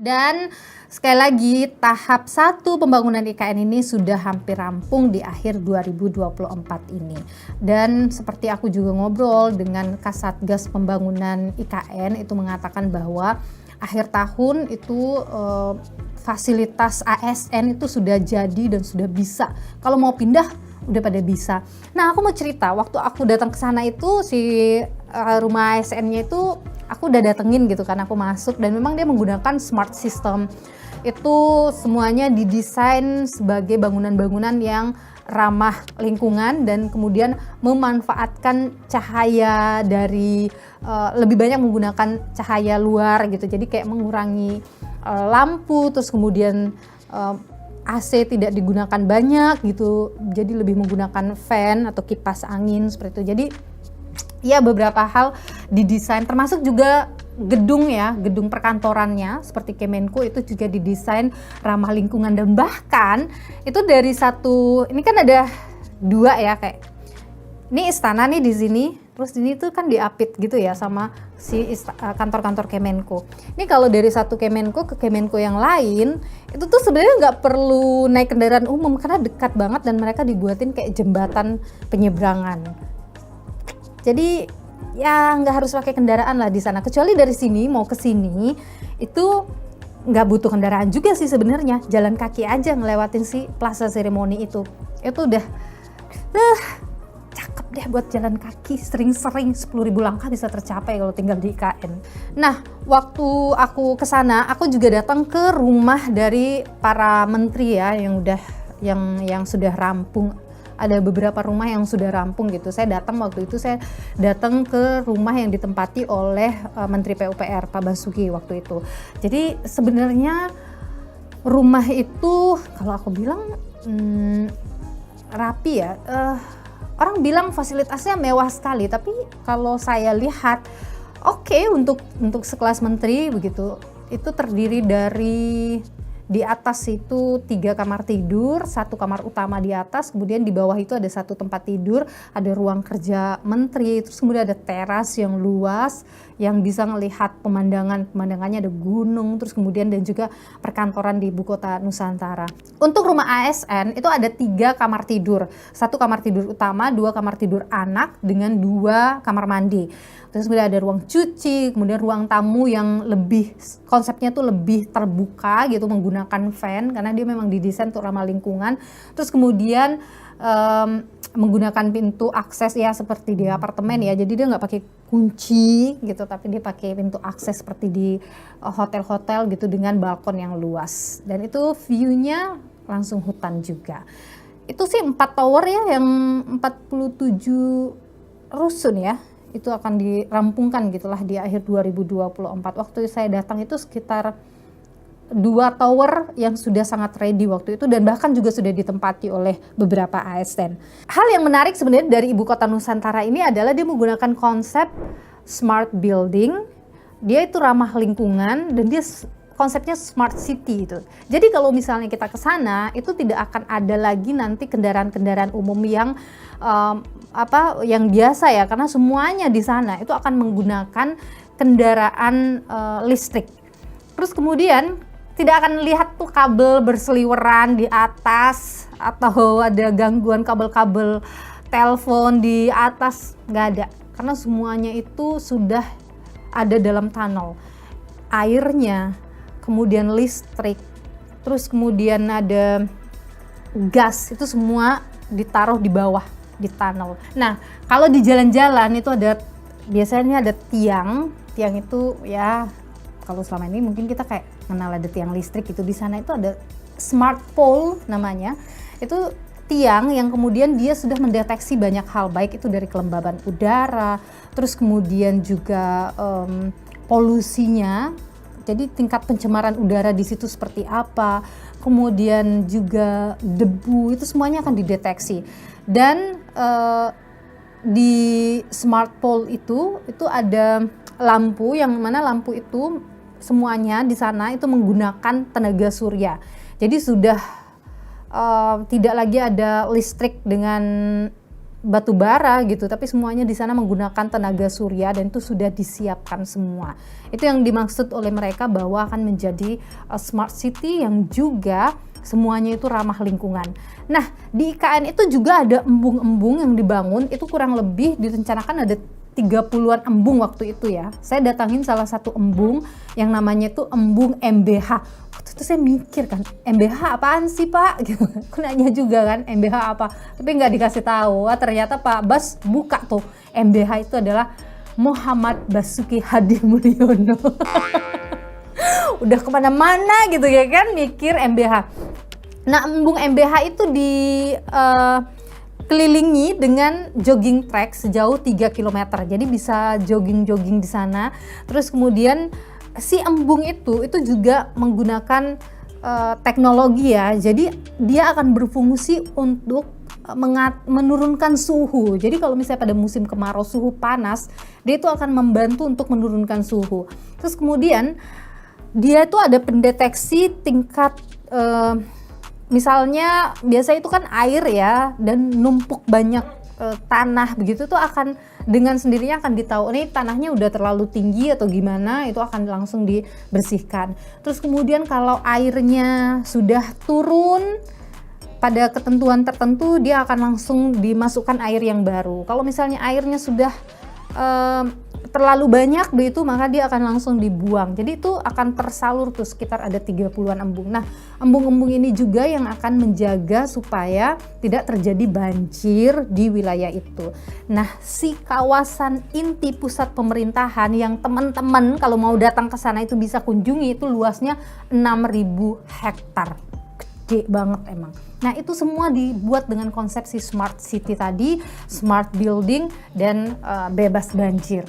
Dan sekali lagi tahap 1 pembangunan IKN ini sudah hampir rampung di akhir 2024 ini. Dan seperti aku juga ngobrol dengan Kasatgas Pembangunan IKN itu mengatakan bahwa akhir tahun itu fasilitas ASN itu sudah jadi dan sudah bisa. Kalau mau pindah udah pada bisa. Nah, aku mau cerita waktu aku datang ke sana itu si rumah ASN-nya itu aku udah datengin gitu kan, aku masuk dan memang dia menggunakan smart system. Itu semuanya didesain sebagai bangunan-bangunan yang ramah lingkungan dan kemudian memanfaatkan cahaya dari lebih banyak menggunakan cahaya luar gitu. Jadi kayak mengurangi lampu, terus kemudian AC tidak digunakan banyak gitu. Jadi lebih menggunakan fan atau kipas angin seperti itu. Jadi ya beberapa hal didesain, termasuk juga gedung ya, gedung perkantorannya seperti Kemenko itu juga didesain ramah lingkungan dan bahkan itu dari satu, ini kan ada 2 ya, kayak ini istana nih di sini, terus ini tuh kan diapit gitu ya sama si kantor-kantor Kemenko. Ini kalau dari satu Kemenko ke Kemenko yang lain itu tuh sebenarnya nggak perlu naik kendaraan umum karena dekat banget dan mereka dibuatin kayak jembatan penyeberangan. Jadi ya nggak harus pakai kendaraan lah di sana, kecuali dari sini mau ke sini itu nggak butuh kendaraan juga sih sebenarnya, jalan kaki aja ngelewatin si Plaza Seremoni itu udah cakep deh buat jalan kaki, sering-sering 10.000 langkah bisa tercapai kalau tinggal di IKN. Nah, waktu aku kesana aku juga datang ke rumah dari para menteri ya yang sudah rampung. Ada beberapa rumah yang sudah rampung gitu. Saya datang ke rumah yang ditempati oleh Menteri PUPR Pak Basuki waktu itu. Jadi sebenarnya rumah itu kalau aku bilang rapi ya. Orang bilang fasilitasnya mewah sekali, tapi kalau saya lihat oke, untuk sekelas menteri begitu. Itu terdiri dari di atas itu 3 kamar tidur, 1 kamar utama di atas, kemudian di bawah itu ada 1 tempat tidur, ada ruang kerja menteri, terus kemudian ada teras yang luas yang bisa melihat pemandangannya ada gunung, terus kemudian dan juga perkantoran di ibu kota Nusantara. Untuk rumah ASN itu ada 3 kamar tidur, 1 kamar tidur utama, 2 kamar tidur anak dengan 2 kamar mandi. Terus kemudian ada ruang cuci, kemudian ruang tamu yang lebih konsepnya tuh lebih terbuka gitu, menggunakan fan karena dia memang didesain untuk ramah lingkungan. Terus kemudian menggunakan pintu akses ya seperti di apartemen ya, jadi dia nggak pakai kunci gitu, tapi dia pakai pintu akses seperti di hotel-hotel gitu dengan balkon yang luas. Dan itu view-nya langsung hutan juga. Itu sih 4 tower ya yang 47 rusun ya. Itu akan dirampungkan gitulah di akhir 2024. Waktu saya datang itu sekitar 2 tower yang sudah sangat ready waktu itu dan bahkan juga sudah ditempati oleh beberapa ASN. Hal yang menarik sebenarnya dari ibu kota Nusantara ini adalah dia menggunakan konsep smart building. Dia itu ramah lingkungan dan dia konsepnya smart city itu. Jadi kalau misalnya kita ke sana itu tidak akan ada lagi nanti kendaraan-kendaraan umum yang yang biasa ya, karena semuanya di sana itu akan menggunakan kendaraan listrik. Terus kemudian tidak akan lihat tuh kabel berseliweran di atas atau ada gangguan kabel-kabel telepon di atas, nggak ada, karena semuanya itu sudah ada dalam tunnel. Airnya, kemudian listrik, terus kemudian ada gas, itu semua ditaruh di bawah di tunnel. Nah, kalau di jalan-jalan itu biasanya ada tiang itu ya, kalau selama ini mungkin kita kayak kenal ada tiang listrik itu, di sana itu ada smart pole namanya. Itu tiang yang kemudian dia sudah mendeteksi banyak hal, baik itu dari kelembaban udara, terus kemudian juga polusinya. Jadi tingkat pencemaran udara di situ seperti apa, kemudian juga debu, itu semuanya akan dideteksi. Dan di smart pole itu ada lampu, yang mana lampu itu semuanya di sana itu menggunakan tenaga surya. Jadi sudah tidak lagi ada listrik dengan batu bara gitu, tapi semuanya di sana menggunakan tenaga surya dan itu sudah disiapkan semua. Itu yang dimaksud oleh mereka bahwa akan menjadi smart city yang juga semuanya itu ramah lingkungan. Nah, di IKN itu juga ada embung-embung yang dibangun, itu kurang lebih direncanakan ada 30-an embung waktu itu ya. Saya datangin salah satu embung yang namanya itu embung MBH. Waktu itu saya mikir kan, MBH apaan sih Pak? Gitu. Aku nanya juga kan, MBH apa? Tapi nggak dikasih tahu. Wah, ternyata Pak Bas buka tuh, MBH itu adalah Muhammad Basuki Hadi Mulyono. Udah kemana-mana gitu ya kan, mikir MBH. Nah, embung MBH itu kelilingi dengan jogging track sejauh 3 km. Jadi bisa jogging-jogging di sana. Terus kemudian si embung itu juga menggunakan teknologi ya. Jadi dia akan berfungsi untuk menurunkan suhu. Jadi kalau misalnya pada musim kemarau suhu panas, dia itu akan membantu untuk menurunkan suhu. Terus kemudian dia itu ada pendeteksi tingkat misalnya biasa itu kan air ya dan numpuk banyak tanah begitu tuh akan dengan sendirinya akan ditahu nih tanahnya udah terlalu tinggi atau gimana, itu akan langsung dibersihkan. Terus kemudian kalau airnya sudah turun pada ketentuan tertentu dia akan langsung dimasukkan air yang baru. Kalau misalnya airnya sudah terlalu banyak begitu maka dia akan langsung dibuang. Jadi itu akan tersalur tuh sekitar ada 30-an embung. Nah, embung-embung ini juga yang akan menjaga supaya tidak terjadi banjir di wilayah itu. Nah, si kawasan inti pusat pemerintahan yang teman-teman kalau mau datang ke sana itu bisa kunjungi itu luasnya 6.000 hektar. Gede banget emang. Nah, itu semua dibuat dengan konsepsi smart city tadi, smart building dan bebas banjir.